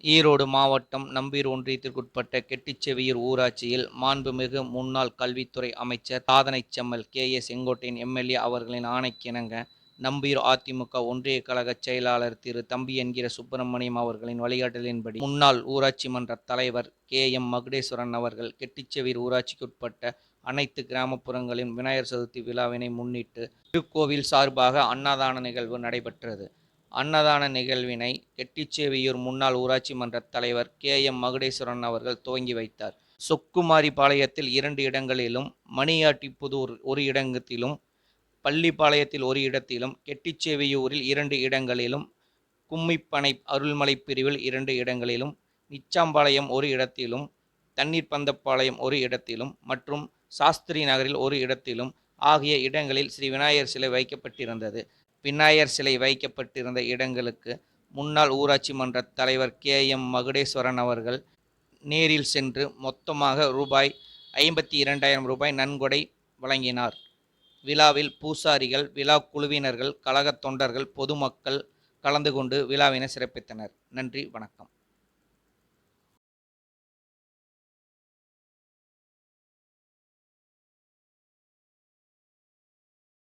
ஈரோடு மாவட்டம் நம்பீர் ஒன்றியத்திற்குட்பட்ட கெட்டிச்செவியூர் ஊராட்சியில் மாண்புமிகு முன்னாள் கல்வித்துறை அமைச்சர் சாதனைச் செம்மல் செங்கோட்டையன் எம்எல்ஏ அவர்களின் ஆணைக்கிணங்க நம்பீர் அதிமுக ஒன்றிய கழக செயலாளர் திரு தம்பி என்கிற சுப்பிரமணியம் அவர்களின் வழிகாட்டலின்படி முன்னாள் ஊராட்சி மன்ற தலைவர் மகுடேஸ்வரன் அவர்கள் கெட்டிச்செவியூர் ஊராட்சிக்குட்பட்ட அனைத்து கிராமப்புறங்களின் விநாயகர் சதுர்த்தி விழாவினை முன்னிட்டு திருக்கோவில் சார்பாக அன்னதான நிகழ்வு நடைபெற்றது. அன்னதான நிகழ்வினை கெட்டிச்செவியூர் முன்னாள் ஊராட்சி மன்ற தலைவர் மகுடேஸ்வரன் அவர்கள் துவங்கி வைத்தார். சொக்குமாரிபாளையத்தில் 2 இடங்களிலும், மணியாட்டிப்புதூர் ஒரு இடத்திலும், பள்ளிப்பாளையத்தில் ஒரு இடத்திலும், கெட்டிச்செவியூரில் 2 இடங்களிலும், கும்மிப்பனை அருள்மலை பிரிவில் 2 இடங்களிலும், நிச்சாம்பாளையம் ஒரு இடத்திலும், தண்ணீர்பந்தப்பாளையம் ஒரு இடத்திலும் மற்றும் சாஸ்திரி நகரில் ஒரு இடத்திலும் ஆகிய இடங்களில் ஸ்ரீ விநாயகர் சிலை வைக்கப்பட்டிருந்தது. விநாயகர் சிலை வைக்கப்பட்டிருந்த இடங்களுக்கு முன்னாள் ஊராட்சி மன்ற தலைவர் மகுடேஸ்வரன் அவர்கள் நேரில் சென்று மொத்தமாக ரூபாய் 52,000 நன்கொடை வழங்கினார். விழாவில் பூசாரிகள், விழா குழுவினர்கள், கழக தொண்டர்கள், பொதுமக்கள் கலந்து கொண்டு விழாவினை சிறப்பித்தனர். நன்றி, வணக்கம்.